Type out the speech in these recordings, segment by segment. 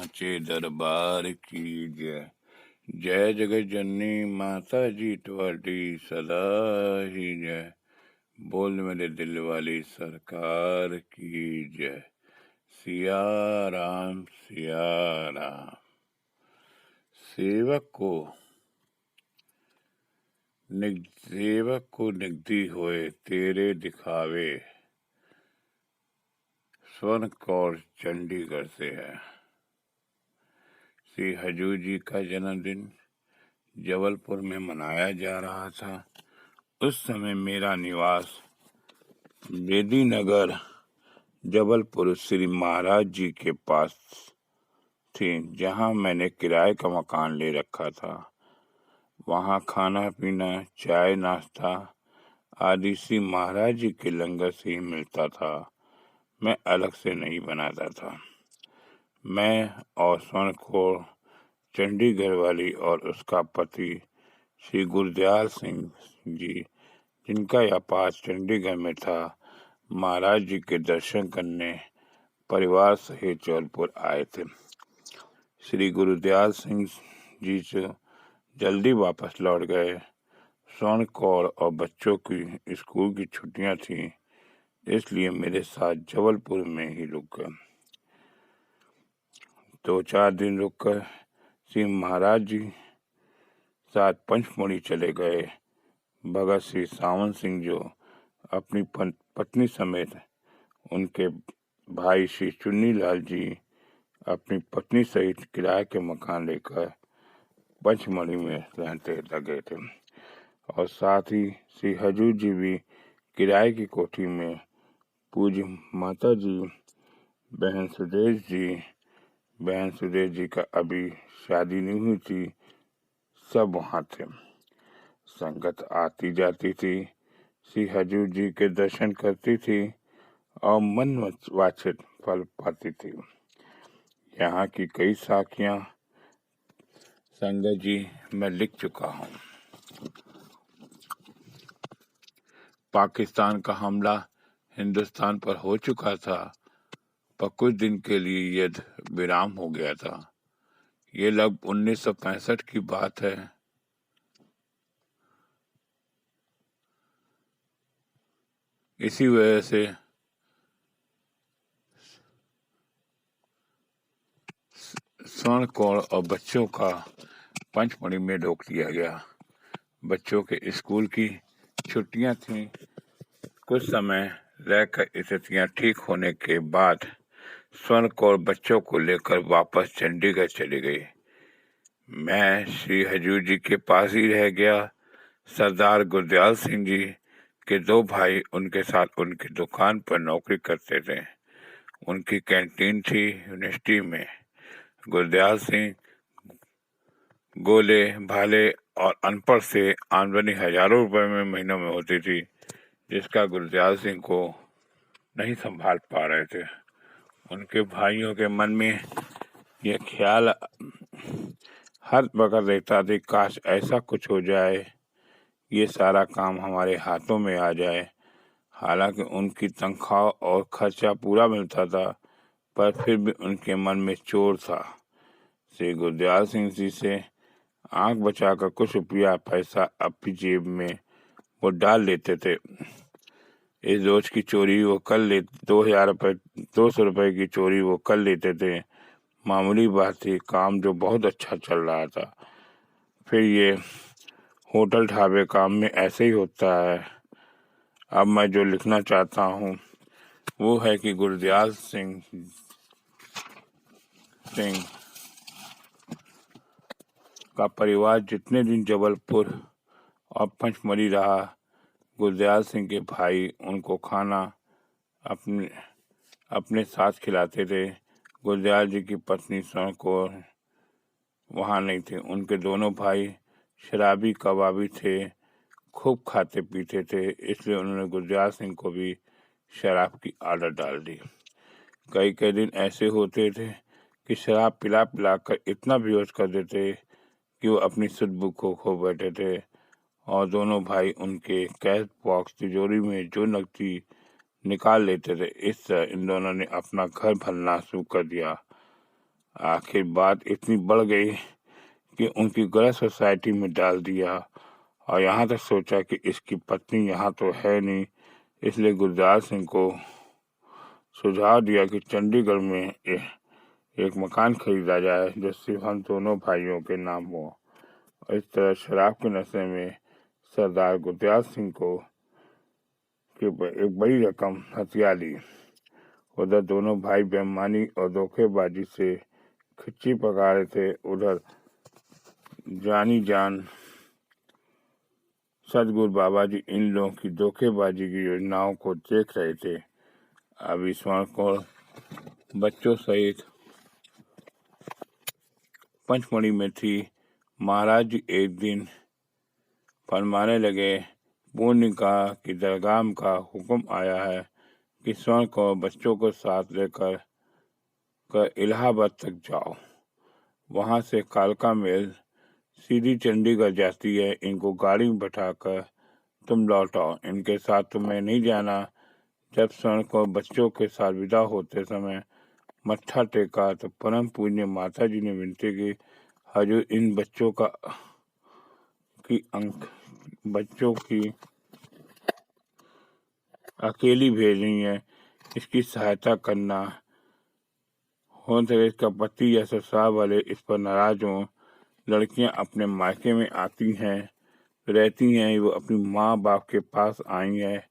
साचे दरबार की जय। जय जगत जननी माता जी तुम्हारी सदा ही जय। बोल मेरे दिल वाली सरकार की जय। सिया राम सिया राम। सेवक को निगदी होए तेरे दिखावे। स्वर्ण कौर चंडीगढ़ से है। श्री हजूर जी का जन्मदिन जबलपुर में मनाया जा रहा था। उस समय मेरा निवास बेदी नगर जबलपुर श्री महाराज जी के पास थी, जहां मैंने किराए का मकान ले रखा था। वहां खाना पीना चाय नाश्ता आदि श्री महाराज जी के लंगर से ही मिलता था। मैं अलग से नहीं बनाता था। मैं और स्वर्ण कौर चंडीगढ़ वाली और उसका पति श्री गुरदयाल सिंह जी, जिनका व्यापार चंडीगढ़ में था, महाराज जी के दर्शन करने परिवार सहित जबलपुर आए थे। श्री गुरदयाल सिंह जी से जल्दी वापस लौट गए। स्वर्ण कौर और बच्चों की स्कूल की छुट्टियां थी, इसलिए मेरे साथ जबलपुर में ही रुक गए। 2-4 दिन रुककर श्री महाराज जी साथ पंचमढ़ी चले गए। भगत श्री सावन सिंह जो अपनी पत्नी समेत उनके भाई श्री चुन्नी लाल जी अपनी पत्नी सहित किराए के मकान लेकर पंचमढ़ी में रहते लगे थे, और साथ ही श्री हजूर जी भी किराए की कोठी में पूज्य माता जी बहन सुदेश जी का अभी शादी नहीं हुई थी, सब वहाँ थे। संगत आती जाती थी, श्री हजूर जी के दर्शन करती थी और मन वांछित फल पाती थी। यहाँ की कई साखियाँ संगत जी मैं लिख चुका हूँ। पाकिस्तान का हमला हिंदुस्तान पर हो चुका था, पर कुछ दिन के लिए युद्ध विराम हो गया था। ये लगभग 1965 की बात है। इसी वजह से स्वर्ण कौर और बच्चों का पंचमढ़ी में रोक दिया गया। बच्चों के स्कूल की छुट्टियां थीं। कुछ समय रहकर स्थितियां ठीक होने के बाद स्वर्ण कौर बच्चों को लेकर वापस चंडीगढ़ चली गई। मैं श्री हजूर जी के पास ही रह गया। सरदार गुरदयाल सिंह जी के 2 भाई उनके साथ उनकी दुकान पर नौकरी करते थे। उनकी कैंटीन थी यूनिवर्सिटी में। गुरदयाल सिंह गोले भाले और अनपढ़ से आमदनी हजारों रुपए में महीनों में होती थी, जिसका गुरदयाल सिंह को नहीं संभाल पा रहे थे। उनके भाइयों के मन में यह ख्याल हर वक्त रहता था, काश ऐसा कुछ हो जाए, ये सारा काम हमारे हाथों में आ जाए। हालांकि उनकी तनख्वाह और खर्चा पूरा मिलता था, पर फिर भी उनके मन में चोर था। श्री गुरदयाल सिंह जी से आंख बचाकर कुछ रुपया पैसा अपनी जेब में वो डाल लेते थे। इस रोज की चोरी वो कर ले 200 रुपए की चोरी वो कर लेते थे। मामूली बात थी, काम जो बहुत अच्छा चल रहा था। फिर ये होटल ढाबे काम में ऐसे ही होता है। अब मैं जो लिखना चाहता हूँ वो है कि गुरदयाल सिंह का परिवार जितने दिन जबलपुर और पंचमढ़ी रहा, गुरदयाल सिंह के भाई उनको खाना अपने साथ खिलाते थे। गुरदयाल जी की पत्नी स्वर्ण कौर वहाँ नहीं थे। उनके दोनों भाई शराबी कबाबी थे, खूब खाते पीते थे, इसलिए उन्होंने गुरदयाल सिंह को भी शराब की आदत डाल दी। कई कई दिन ऐसे होते थे कि शराब पिला कर इतना बेहोश कर देते कि वो अपनी सुध को खो बैठे थे, और दोनों भाई उनके कैश बॉक्स तिजोरी में जो नकदी निकाल लेते थे। इस तरह इन दोनों ने अपना घर भरना शुरू कर दिया। आखिर बात इतनी बढ़ गई कि उनकी गलत सोसाइटी में डाल दिया और यहाँ तक सोचा कि इसकी पत्नी यहाँ तो है नहीं, इसलिए गुलजार सिंह को सुझाव दिया कि चंडीगढ़ में एक मकान खरीदा जाए जो सिर्फ हम दोनों भाइयों के नाम हो। और इस तरह शराब के नशे में सरदार गुलजार सिंह को एक बड़ी रकम हथिया ली। उधर दोनों भाई बेईमानी और धोखेबाजी से खिच्ची पका रहे थे। उधर जानी जान सदगुरु बाबा जी इन लोगों की धोखेबाजी की योजनाओं को देख रहे थे। अब ईश्वर को बच्चों सहित पंचमढ़ी में थी। महाराज जी एक दिन फरमाने लगे, पूर्णिका की दरगाह का हुक्म आया है कि स्वर्ण को बच्चों को साथ लेकर इलाहाबाद तक जाओ। वहां से कालका मेल सीधी चंडीगढ़ जाती है। इनको गाड़ी में बैठाकर तुम लौट आओ। इनके साथ तुम्हें नहीं जाना। जब स्वर्ण को बच्चों के साथ विदा होते समय मत्था टेका तो परम पूज्य माता जी ने विनती की, हजूर इन बच्चों की अकेली भेज रही है, इसकी सहायता करना। हो सके इसका पति या ससुराल वाले इस पर नाराज हों। लड़कियां अपने मायके में आती हैं, रहती हैं, वो अपनी माँ बाप के पास आई हैं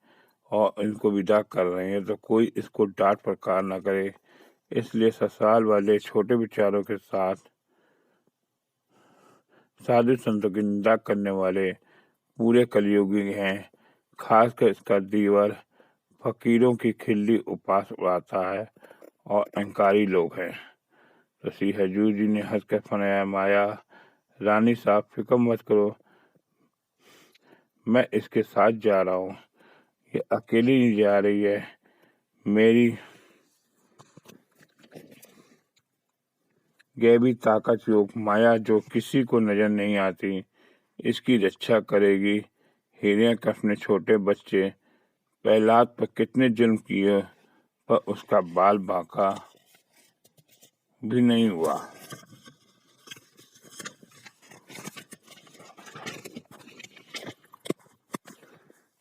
और इनको विदा कर रहे हैं तो कोई इसको डांट फटकार न करे। इसलिए ससुराल वाले छोटे विचारों के साथ साधु संतों की निंदा करने वाले पूरे कलयुगी हैं। खासकर इसका दीवर फकीरों की खिल्ली उपास उड़ाता है और अहंकारी लोग हैं। तो श्री हजूर जी ने हंस कर फरमाया, माया रानी साहब फिक्र मत करो, मैं इसके साथ जा रहा हूँ। ये अकेली नहीं जा रही है, मेरी गैबी ताकत योग माया जो किसी को नजर नहीं आती, इसकी रक्षा करेगी। हिरण्यकश्यप ने छोटे बच्चे प्रहलाद पर कितने जुल्म किए पर उसका बाल बांका भी नहीं हुआ।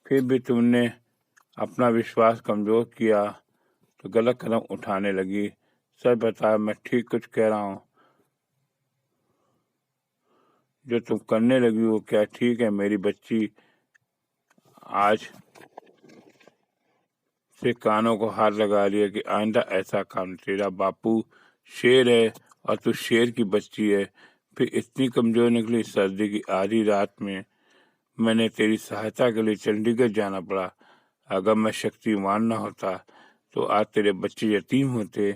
फिर भी तुमने अपना विश्वास कमजोर किया तो गलत कदम उठाने लगी। सच बता, मैं ठीक कुछ कह रहा हूँ? जो तुम करने लगी वो क्या ठीक है? मेरी बच्ची आज से कानों को हाथ लगा लिया कि आइंदा ऐसा काम। तेरा बापू शेर है और तू शेर की बच्ची है। फिर इतनी कमजोर निकली। सर्दी की आधी रात में मैंने तेरी सहायता के लिए चंडीगढ़ जाना पड़ा। अगर मैं शक्तिमान न होता तो आज तेरे बच्चे यतीम होते,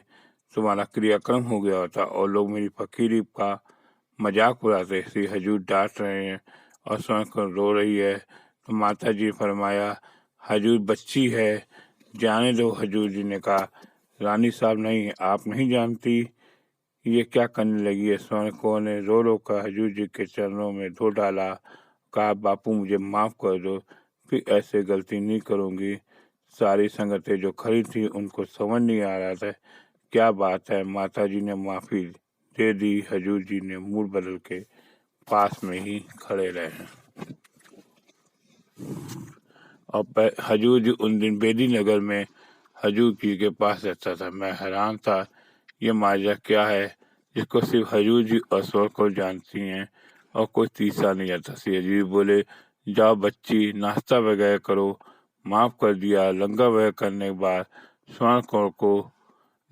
तुम्हारा क्रियाक्रम हो गया होता और लोग मेरी फकीरी का मजाक उड़ाते। श्री हजूर डांट रहे हैं और सुन कर रो रही है। तो माता जी फरमाया, हजूर बच्ची है, जाने दो। हजूर जी ने कहा, रानी साहब नहीं, आप नहीं जानती ये क्या करने लगी है। स्वर्ण को ने रो रो कर हजूर जी के चरणों में धो डाला। कहा, बापू मुझे माफ कर दो, फिर ऐसे गलती नहीं करूंगी। सारी संगतें जो खड़ी थी उनको समझ नहीं आ रहा था क्या बात है। माता जी ने माफी दे दी। हजूर जी ने मुड़ बदल के पास में ही खड़े रहे। और हजूर जी उन दिन बेदी नगर में हजूर जी के पास रहता था। मैं हैरान था, ये माजा क्या है जिसको सिर्फ हजूर जी और स्वर को जानती हैं और कोई तीसरा नहीं आता। श्री हजूर बोले, जाओ बच्ची, नाश्ता वगैरह करो। माफ कर दिया। लंगर वगैरह करने के बाद स्वर्ण कौर को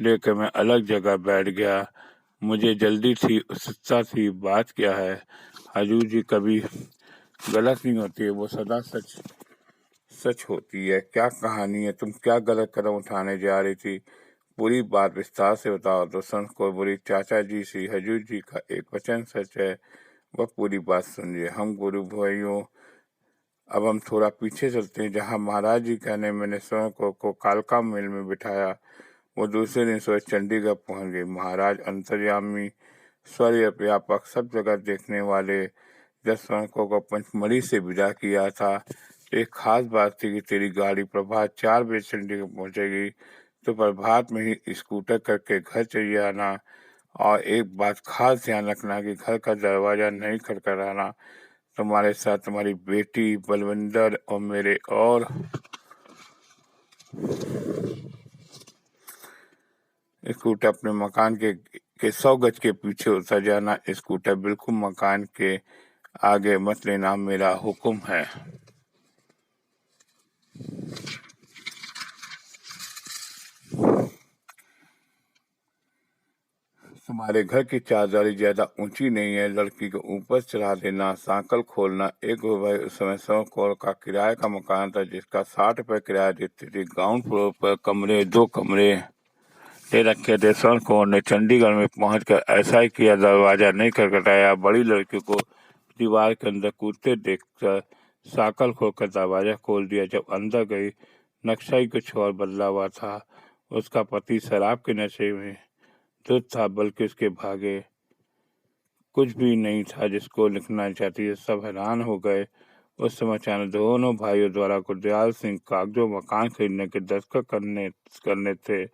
लेकर मैं अलग जगह बैठ गया। मुझे जल्दी थी, उत्सुकता थी। बात क्या है? हजूर जी कभी गलत नहीं होती है, वो सदा सच होती है। क्या कहानी है? तुम क्या गलत कदम उठाने जा रही थी? पूरी बात विस्तार से बताओ। तो संत को बोली, चाचा जी, श्री हजूर जी का एक वचन सच है, वह पूरी बात सुनिए। हम गुरु भाइयों अब हम थोड़ा पीछे चलते हैं। जहाँ महाराज जी कहने मैंने स्वयं को कालका मेल में बिठाया, वो दूसरे दिन सुबह चंडीगढ़ पहुंच गई। महाराज अंतर्यामी, स्वर्य व्यापक, सब जगह देखने वाले जब स्वयं को पंचमढ़ी से विदा किया था, एक खास बात थी कि तेरी गाड़ी प्रभात 4 बजे चंडीगढ़ पहुंचेगी, तो प्रभात में ही स्कूटर करके घर चलिए आना और एक बात खास ध्यान रखना कि घर का दरवाजा नहीं खटखटाना। तुम्हारे साथ तुम्हारी बेटी बलविंदर और मेरे और स्कूटर अपने मकान के 100 गज के पीछे उतर जाना। स्कूटर बिल्कुल मकान के आगे मत लेना, मेरा हुक्म है। तुम्हारे घर की चारदीवारी ज्यादा ऊंची नहीं है, लड़की को ऊपर चढ़ा देना, सांकल खोलना। एक भाई उस समय 100 करोड़ का किराए का मकान था जिसका 60 रुपए किराया देती थी। ग्राउंड फ्लोर पर कमरे 2 कमरे दे रखे थे। 100 करोड़ ने चंडीगढ़ में पहुंचकर ऐसा ही किया, दरवाजा नहीं खटखटाया। बड़ी लड़की को दीवार के अंदर कूदते देखकर सांकल खोलकर दरवाजा खोल दिया। जब अंदर गई, नक्शा ही कुछ और बदला हुआ था। उसका पति शराब के नशे में धुत था, बल्कि उसके भागे कुछ भी नहीं था जिसको लिखना चाहती है। सब हैरान हो गए। उस समय अचानक दोनों भाइयों द्वारा गुरदयाल सिंह कागजों मकान खरीदने के दस्तखत करने थे।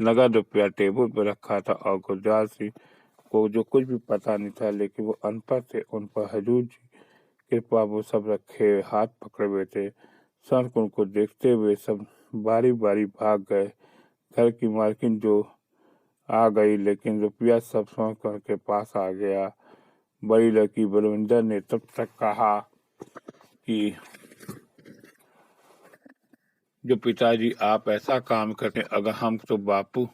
नगद रुपया टेबल पर रखा था और गुरदयाल सिंह को जो कुछ भी पता नहीं था, लेकिन वो अनपढ़ थे, उन पर हजूर जी कृपा वो सब रखे हाथ पकड़े हुए थे। सड़क उनको देखते हुए सब बारी बारी भाग गए। घर की मालकिन जो आ गई, लेकिन रुपया सब समझ के पास आ गया। बड़ी लड़की बलविंदर ने तब तक कहा कि जो पिताजी आप ऐसा काम करते, अगर हम तो बापू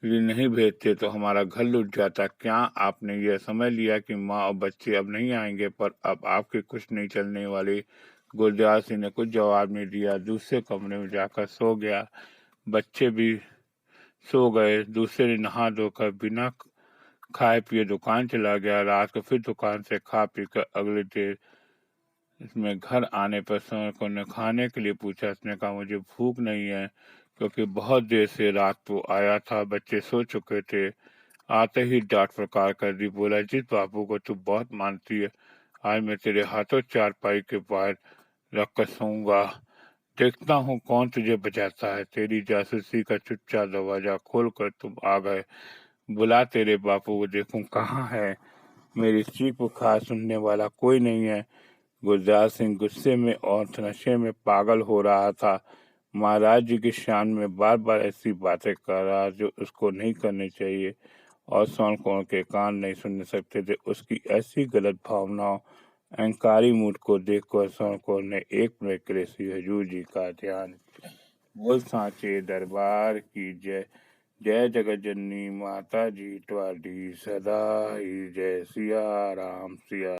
ये नहीं भेजते तो हमारा घर लुट जाता। क्या आपने यह समझ लिया कि माँ और बच्चे अब नहीं आएंगे? पर अब आपके कुछ नहीं चलने वाले। गुरदयाल सिंह ने कुछ जवाब नहीं दिया, दूसरे कमरे में जाकर सो गया। बच्चे भी सो गए। दूसरे दिन नहा धोकर बिना खाए पिए दुकान चला गया। रात को फिर दुकान से खा पी कर अगले देर इसमें घर आने पर को ने खाने के लिए पूछा। उसने कहा मुझे भूख नहीं है, क्योंकि बहुत देर से रात को आया था, बच्चे सो चुके थे। आते ही डांट फटकार कर दी। बोला, जिस बापू को तू बहुत मानती है, आज मैं तेरे हाथों चारपाई के बाहर रख कर सोऊंगा। देखता हूँ कौन तुझे बचाता है। तेरी जासूसी का चुपचाप दरवाजा खोल कर तुम आ गए। बुला तेरे बापू को देखूं कहाँ है। मेरी चीख पुकार सुनने वाला कोई नहीं है। गुरदयाल सिंह गुस्से में और नशे में पागल हो रहा था। महाराज जी की शान में बार बार ऐसी बातें कर रहा जो उसको नहीं करनी चाहिए, और स्वर्ण कौन के कान नहीं सुन सकते थे। उसकी ऐसी गलत भावनाओं, अहंकारी मूड को देखकर स्वर्ण कौन ने एक मिनट के लिए श्री हजूर जी का ध्यान। बोल सांचे दरबार की जय। जय जगत जननी माता जी, ट्वाडी सदा ही जय। सिया राम सिया